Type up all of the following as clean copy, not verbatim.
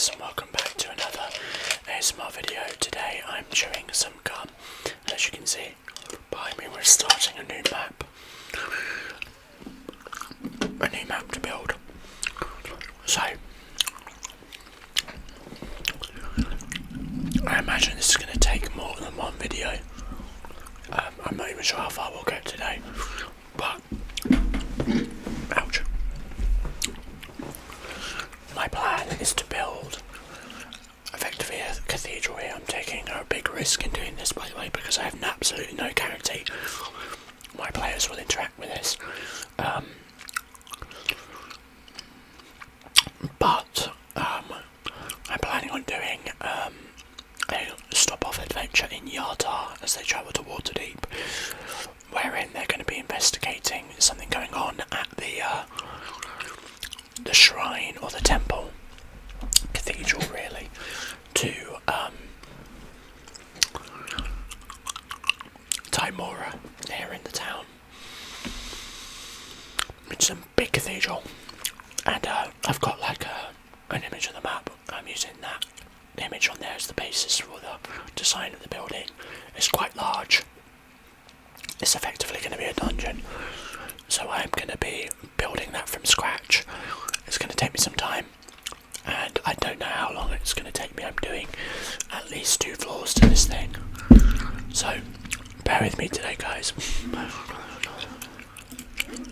guys, and welcome back to another ASMR video. Today I'm chewing some gum. As you can see behind me, we're starting a new map. A new map to build. So I imagine this is going to take more than one video. I'm not even sure how far we'll get today, but ouch. My plan is to build effectively a cathedral here. I'm taking a big risk in doing this, by the way, because I have absolutely no guarantee my players will interact with this. But I'm planning on doing a stop-off adventure in Yata as they travel to Waterdeep, wherein they're going to be investigating something going on at the shrine or the temple, cathedral really, to Tymora here in the town. It's a big cathedral, and I've got like an image of the map. I'm using that image on there as the basis for the design of the building. It's quite large. It's effectively going to be a dungeon, so I'm going to be building that from scratch. It's going to take me some time, and I don't know how long it's going to take me. I'm doing at least 2 floors to this thing, so bear with me today, guys.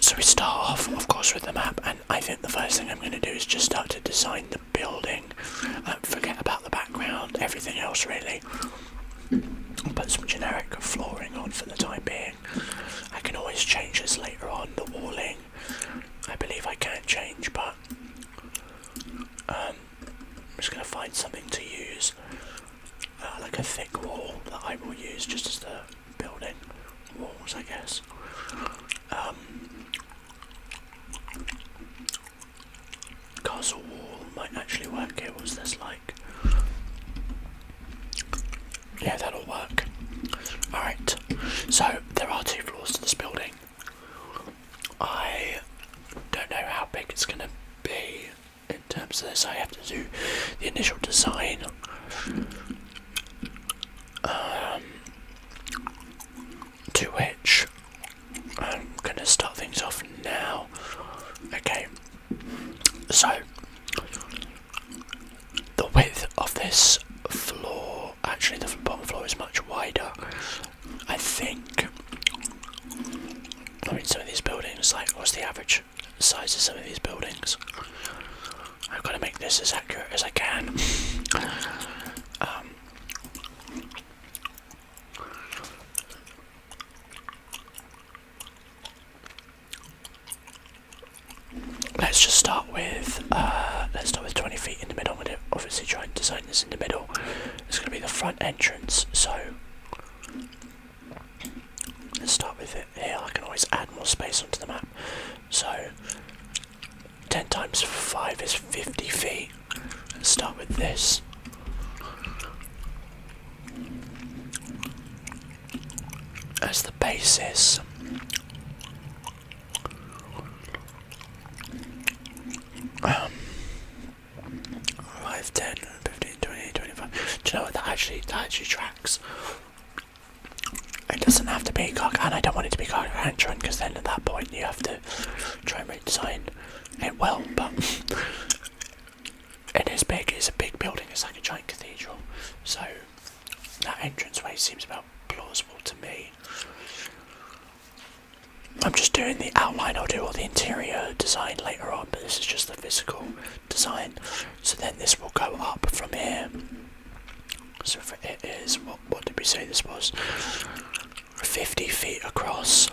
So we start off, of course, with the map, and I think the first thing I'm going to do is just start to design the building. Forget about the background, everything else really. I'll put some generic flooring on for the time being. I can always change this later on. The walling, I believe I can change, but I'm just going to find something to use, like a thick wall that I will use just as the building walls, I guess. Castle wall might actually work here. What's this like? Yeah, that'll work. Alright, so there are 2 floors to this building. I don't know how big it's going to be in terms of this. I have to do the initial design. To which I'm going to start things off now. Okay, so the width of this floor, actually the bottom floor is much wider, I think. I mean, some of these buildings, like, what's the average size of some of these buildings? I've got to make this as accurate as I can. Let's just start with 20 feet in the middle. I'm going to obviously try and design this in the middle. It's going to be the front entrance, so let's start with it here. I can always add more space onto the map. So 10 times 5 is 50 feet. Let's start with this. As the basis. 5, 10, 15, 20, 25. Do you know what? That actually tracks. It doesn't have to be and I don't want it to be gargantuan, because then at that point you have to try and redesign it well. But it is big. It's a big building. It's like a giant cathedral. So that entranceway seems about plausible to me. I'm just doing the outline. I'll do all the interior design later on, but this is just the physical design. So then this will go up from here. So if it is, what did we say this was? 50 feet across.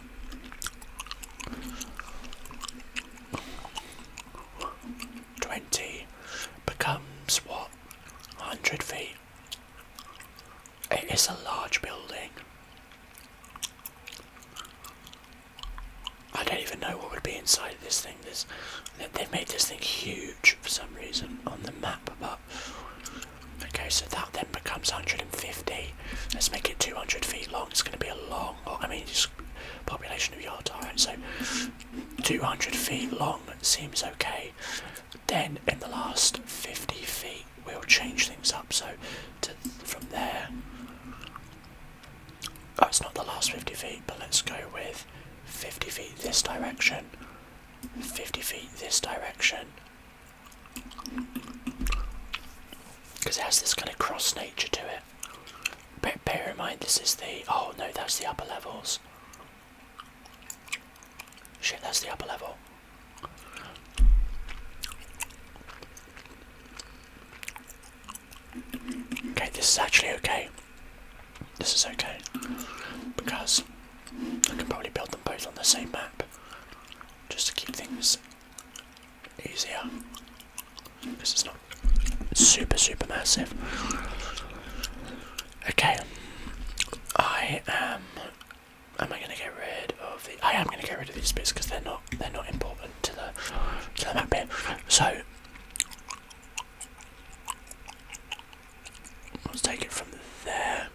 20 becomes what? 100 feet. It is a large building. I don't even know what would be inside of this thing. They've made this thing huge for some reason on the map, but okay, so that then becomes 150. Let's make it 200 feet long. It's going to be a long, I mean, just population of Yata, right? So 200 feet long seems okay. Then in the last 50 feet we'll change things up. So from there, oh, it's not the last 50 feet, but let's go with 50 feet this direction, 50 feet this direction, because it has this kind of cross nature to it. But bear in mind, this is the, oh no, that's the upper levels. Shit, that's the upper level. Okay, this is actually okay. This is okay, because I can probably build them both on the same map, just to keep things easier, because it's not super massive. Okay, am I going to get rid of the, I am going to get rid of these bits because they're not important to the map here. So let's take it from there.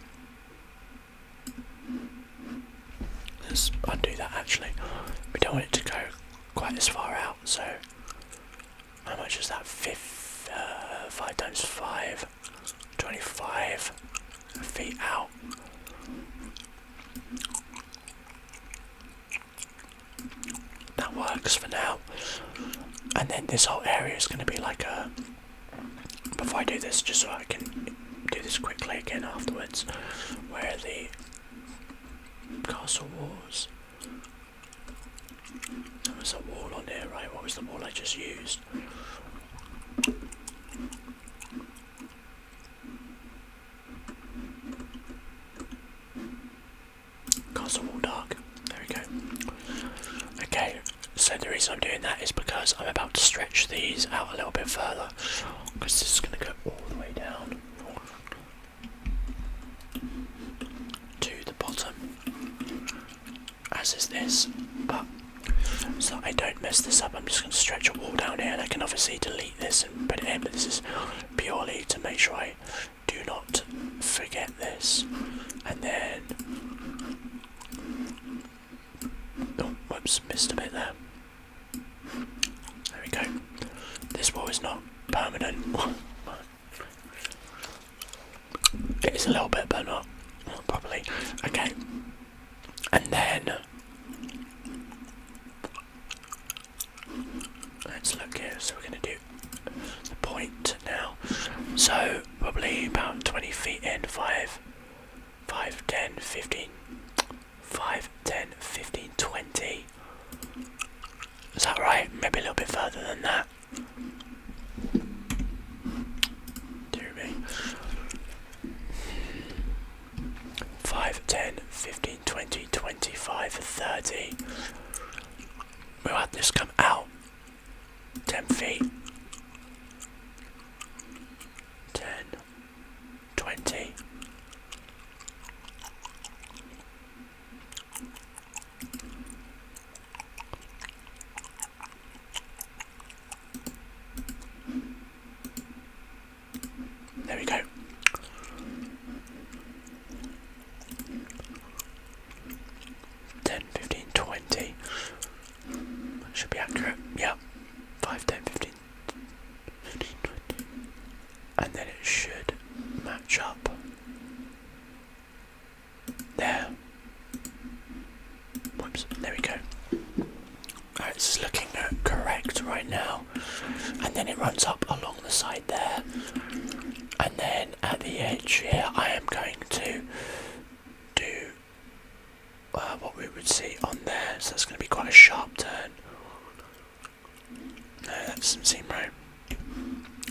Let's undo that actually. We don't want it to go quite as far out, so how much is that? 5 times 5, 25 feet out. That works for now. And then this whole area is going to be like a, before I do this, just so I can do this quickly again afterwards, where the castle walls. There was a wall on here, right? What was the wall I just used? Castle wall dark. There we go. Okay, so the reason I'm doing that is because I'm about to stretch these out a little bit further, because this is going to go all the way down to the bottom, as is this, but so I don't mess this up, I'm just going to stretch a wall down here, and I can obviously delete this and put it in, but this is purely to make sure I do not forget this. And then, oh, whoops, missed a bit there. There we go. This wall is not permanent. It is a little bit, but not properly. Okay, and then let's look here. So we're going to do the point now. So probably about 20 feet in, 5, 10, 15, 5, 10, 15, 20. Is that right? Maybe a little bit further than that. Dear me. 5, 10, 15, 20, 25, 30. We'll have this come out 10 feet. 10, 20. There we go. Should be accurate. Yeah. 5, 10, 15, 15, 20. And then it should match up. There. Whoops. There we go. Alright, this is looking correct right now. And then it runs up along the side there. And then at the edge here, I am going to do what we would see on there. So it's going to be quite a sharp turn. No, that doesn't seem right.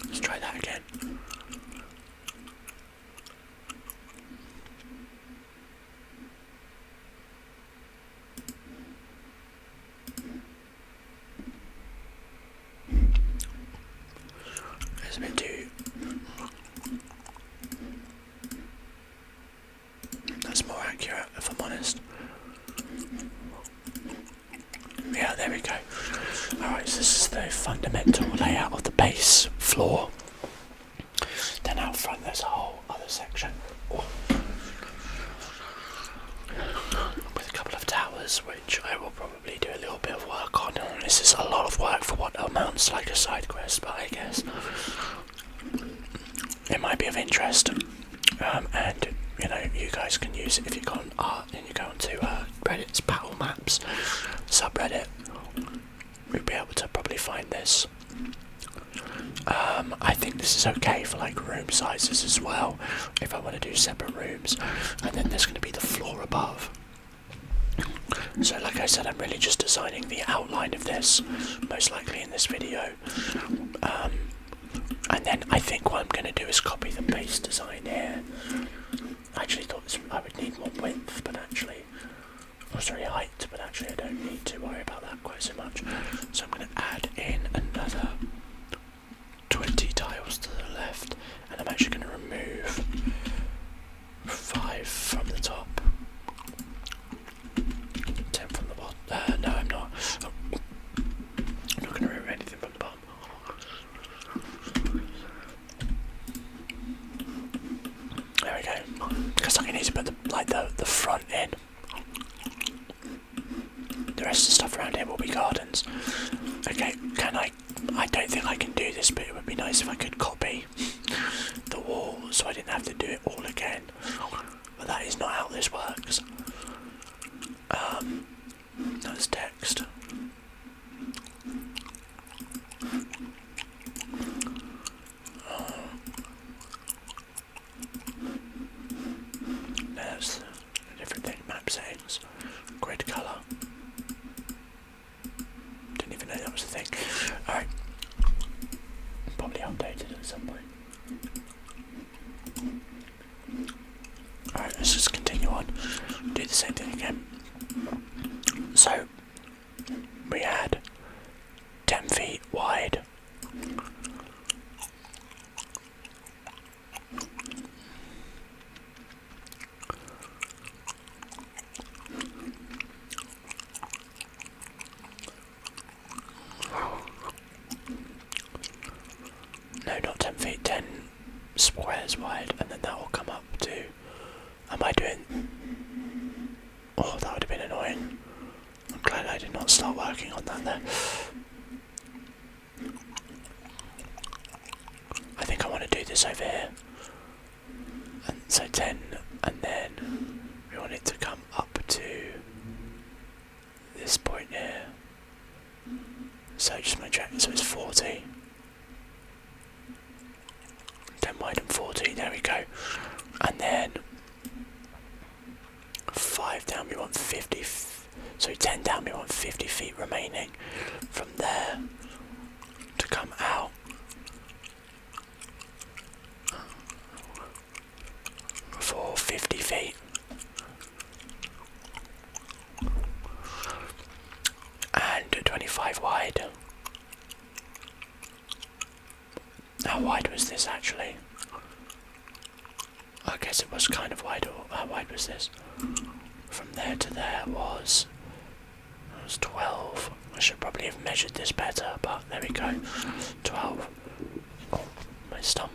Let's try that again. There's a bit too. That's more accurate, if I'm honest. Yeah, there we go. Alright, so this is the fundamental layout of the base floor. Then out front there's a whole other section. Oh. With a couple of towers, which I will probably do a little bit of work on. This is a lot of work for what amounts like a side quest, but I guess be of interest, and you know, you guys can use it if you go on art and you go onto Reddit's Battle Maps subreddit. We'll be able to probably find this. I think this is okay for like room sizes as well, if I want to do separate rooms. And then there's going to be the floor above. So like I said, I'm really just designing the outline of this, most likely in this video. And then I think what I'm going to do is copy the base design here. I actually thought I would need more width, but actually, oh sorry, height, but actually I don't need to worry about that quite so much. So I'm going to add in another 20 tiles to the left, and I'm actually going to remove 5 from the top, 10 from the bottom. No, I'm not. I'm not going to remove anything from the bottom. There we go. Because I need to put the front in. The rest of the stuff around here will be gardens. Okay, I don't think I can do this, but it would be nice if I could copy the wall so I didn't have to do it all again. But that is not how this works. That's text. There's a different thing, map settings, grid colour. Didn't even know that was a thing. Alright. Probably updated at some point. Alright, let's just continue on. Do the same thing again. So, we had 10 feet wide. No, not 10 feet, 10 squares wide, and then that will come up to... Am I doing... Oh, that would have been annoying. I'm glad I did not start working on that there. I think I want to do this over here. And so 10, and then we want it to come up to this point here. So just my check, so it's 40. 10 wide and 40, there we go. And then 5 down, we want 50, so 10 down, we want 50 feet remaining from there to come out. For 50 feet. And 25 wide. How wide was this actually? I guess it was kind of wide, or how wide was this? From there to there was 12. I should probably have measured this better, but there we go. 12. Oh, my stump.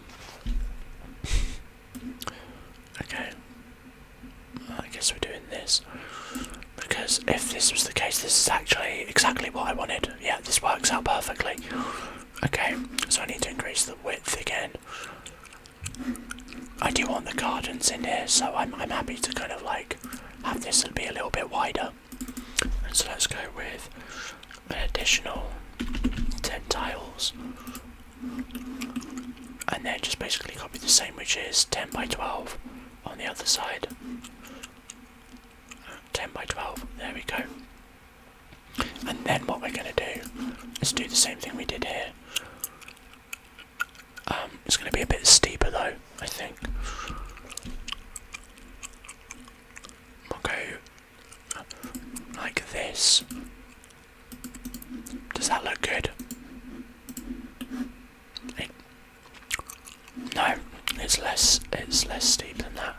Okay. I guess we're doing this. Because if this was the case, this is actually exactly what I wanted. Yeah, this works out perfectly. Okay, so I need to increase the width again. I do want the gardens in here, so I'm happy to kind of like have this be a little bit wider. And so let's go with an additional 10 tiles. And then just basically copy the same, which is 10 by 12 on the other side. 10 by 12, there we go. And then what we're going to do is do the same thing we did here. It's going to be a bit steeper though, I think. We'll go like this. Does that look good? No, it's less steep than that.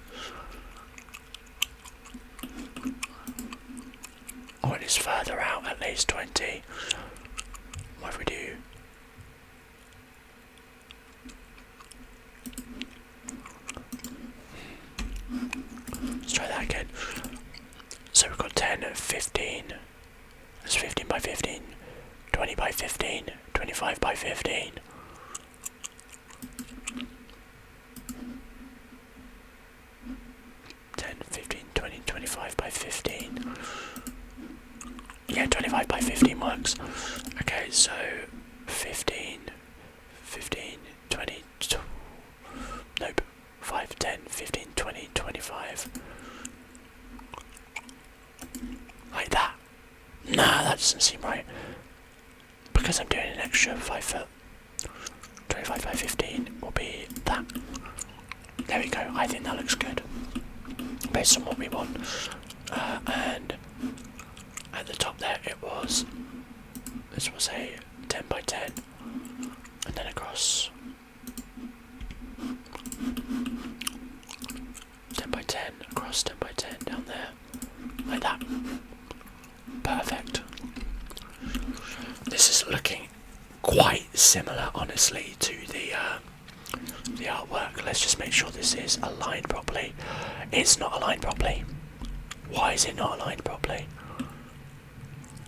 Oh, it is further out, at least 20. What if we do? Let's try that again. So we've got 10, 15. That's 15 by 15. 20 by 15. 25 by 15. by 15. Yeah, 25 by 15 works. Okay, so 15, 20, nope, 5, 10, 15, 20, 25. Like that. Nah, that doesn't seem right. Because I'm doing an extra 5 foot. 25 by 15 will be that. There we go, I think that looks good. Based on what we want. And at the top there this was a 10 by 10. And then across 10 by 10, across 10 by 10 down there. Like that. Perfect. This is looking quite similar, honestly, to the artwork. Let's just make sure this is aligned properly. It's not aligned properly. Why is it not aligned properly?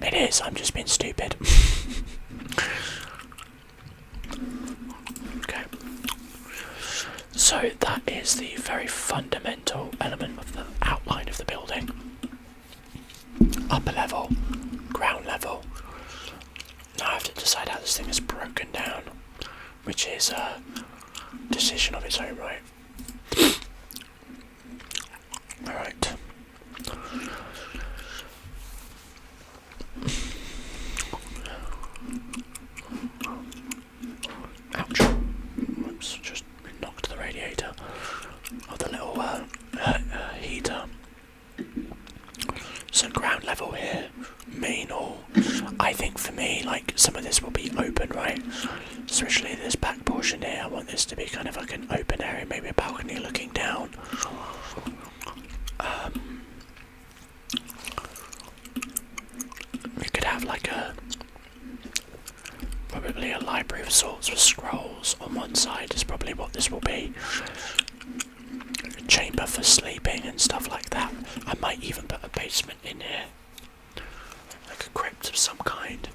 It is, I'm just being stupid. Okay. So that is the very fundamental element of the outline of the building. Upper level, ground level. Now I have to decide how this thing is broken down, which is a decision of its own right. Alright. Ouch. Whoops, just knocked the radiator of the little heater. So ground level here, main hall. I think for me, like, some of this will be open, right? Especially this back portion here, I want this to be kind of like an open area, maybe a balcony looking down. We could have like probably a library of sorts with scrolls on one side is probably what this will be. A chamber for sleeping and stuff like that. I might even put a basement in here. Like a crypt of some kind.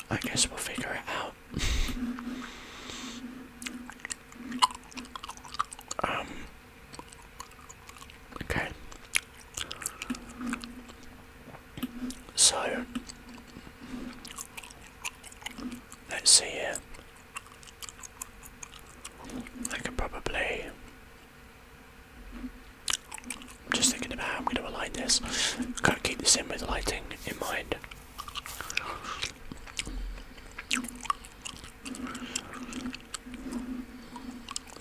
I guess we'll figure it out. Okay. So let's see here. I could probably, I'm just thinking about how I'm going to align this. Gotta keep this in with lighting in mind.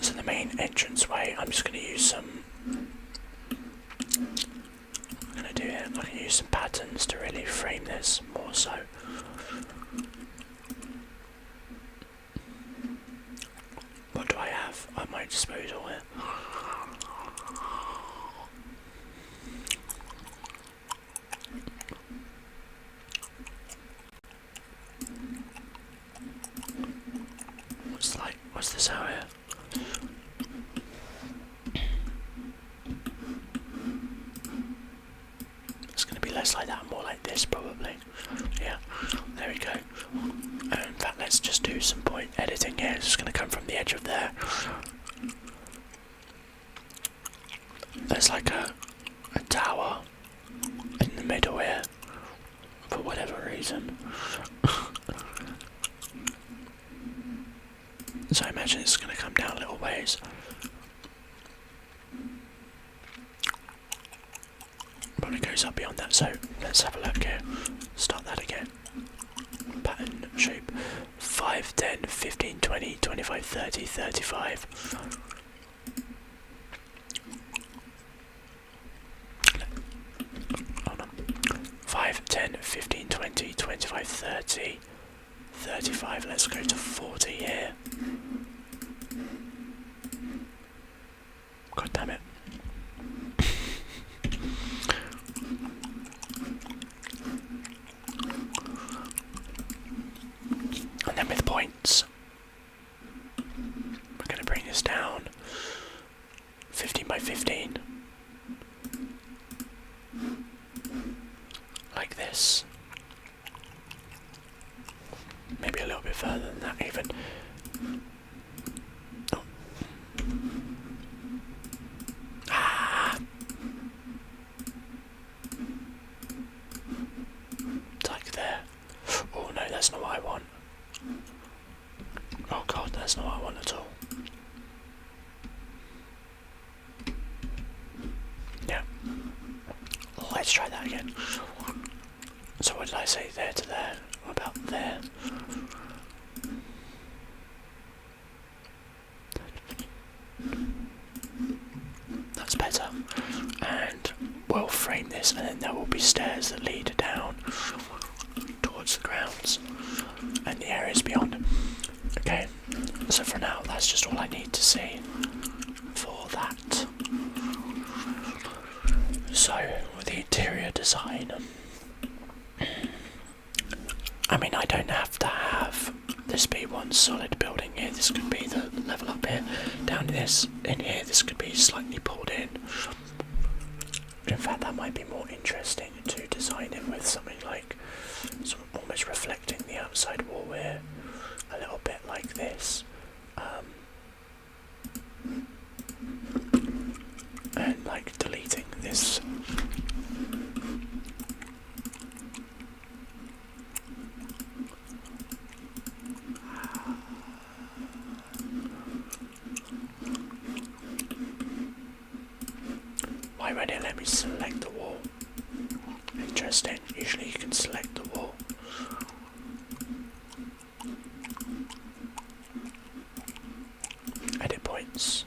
So the main entranceway, I'm just going to use some, I can use some patterns to really frame this more so. What do I have at my disposal here? What's this out here? It's going to be less like that, more like this probably. Yeah, there we go. In fact, let's just do some point editing here. It's just going to come from the edge of there. There's like a tower in the middle here, for whatever reason. So I imagine it's going to come down a little ways. Probably goes up beyond that, so let's have a look here. Start that again. Pattern, shape. 5, 10, 15, 20, 25, 30, 35. Hold on. 5, 10, 15, 20, 25, 30, 35. Let's go to 40 here. God damn it. And then with points, we're going to bring this down 15 by 15. Like this. Maybe a little bit further than that even. Oh, that's not what I want at all. Yeah. Let's try that again. So what did I say? There to there. What about there? That's better. And we'll frame this, and then there will be stairs that lead down towards the grounds and the areas beyond. Okay, so for now that's just all I need to see for that. So with the interior design, I mean, I don't have to have this be one solid building here. This could be the level up here. Down this, in here, this could be slightly pulled in. In fact, that might be more interesting to design it with something like almost reflecting the outside wall here, a little bit like this. And like deleting this. Why won't it let me select the wall? Interesting. Usually you can select the wall. Edit points.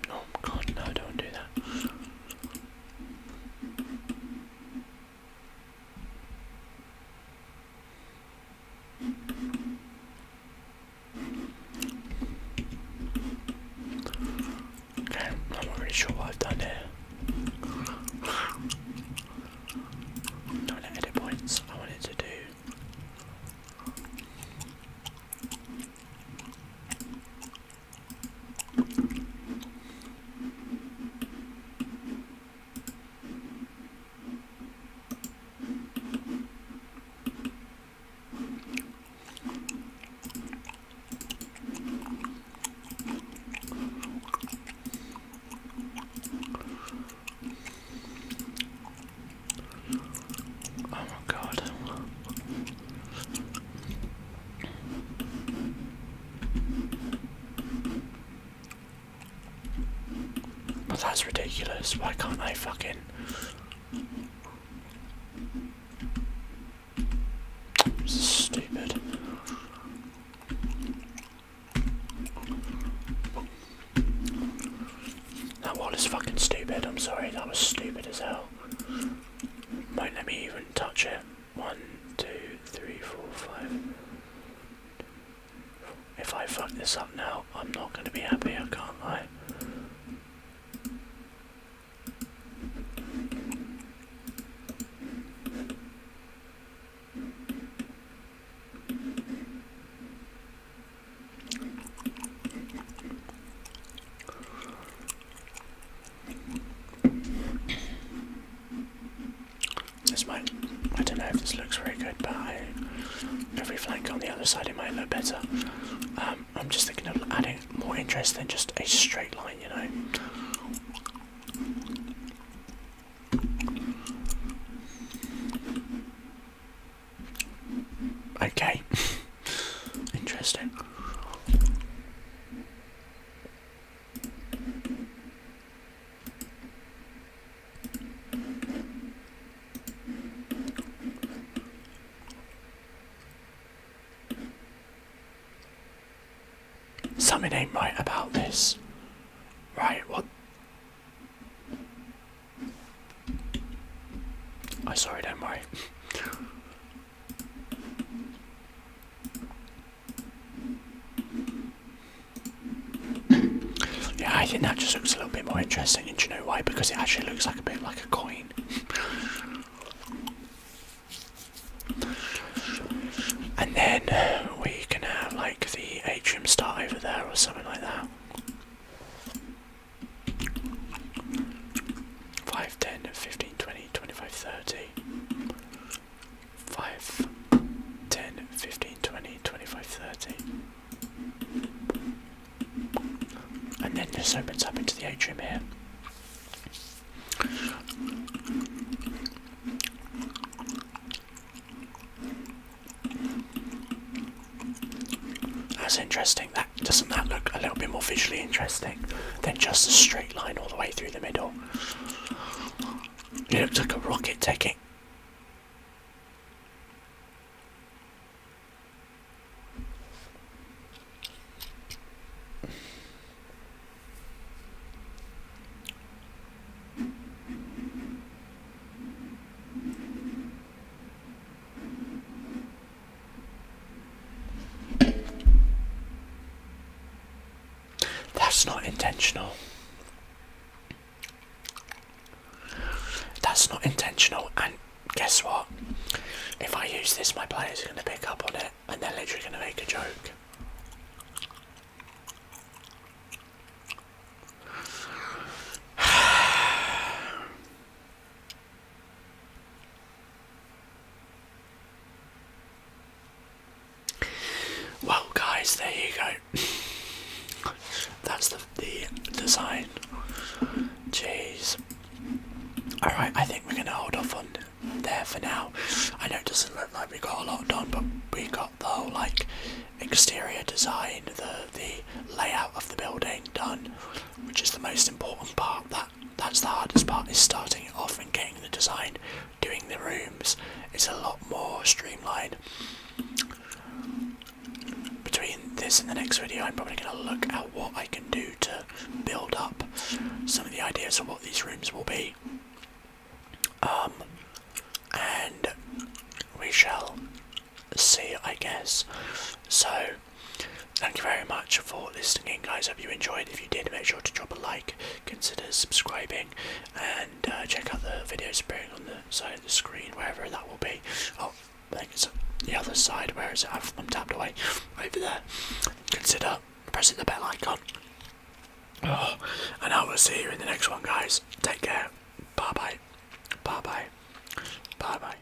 Oh god, no, don't do that. Okay, I'm not really sure what I've done here. I want to edit points. I want it to do. Oh my god. Well, that's ridiculous. Why can't I fucking... This is stupid. That wall is fucking stupid. I'm sorry, that was stupid as hell. Won't let me even touch it. 1, 2, 3, 4, 5. If I fuck this up now, I'm not going to be happy, I can't lie. This might, I don't know if this looks very good, but every flank on the other side it might look better. I'm just thinking of adding more interest than just a straight line, you know. Okay. Interesting. Something ain't right about this. Right, what? I'm sorry, don't worry. Yeah, I think that just looks a little bit more interesting, and do you know why? Because it actually looks like a bit like a coin. And then we can have like the atrium start over there or something like that. 5, 10, 15, 20, 25, 30. 5, 10, 15, 20, 25, 30. opens up into the atrium here. That's interesting. Doesn't that look a little bit more visually interesting than just a straight line all the way through the middle? It looks like a rocket taking. That's not intentional. That's not intentional, and guess what? If I use this, my players are going to pick up on it, and they're literally going to make a joke. Well, guys, there you go. That's the design. Jeez. Alright, I think we're going to hold off on there for now. I know it doesn't look like we got a lot done, but we got the whole exterior design, the layout of the building done, which is the most important part. That's the hardest part, is starting it off and getting the design. Doing the rooms is a lot more streamlined. Between this and the next video, I'm probably going to look at what I can do to build up some of the ideas of what these rooms will be. And we shall see, I guess. So, thank you very much for listening, guys. Hope you enjoyed. If you did, make sure to drop a like, consider subscribing, and check out the videos appearing on the side of the screen, wherever that will be. Oh, I think it's the other side. Where is it? I'm tapped away. Over there. Consider pressing the bell icon. Oh, and I will see you in the next one, guys. Take care. Bye bye. Bye bye. Bye bye.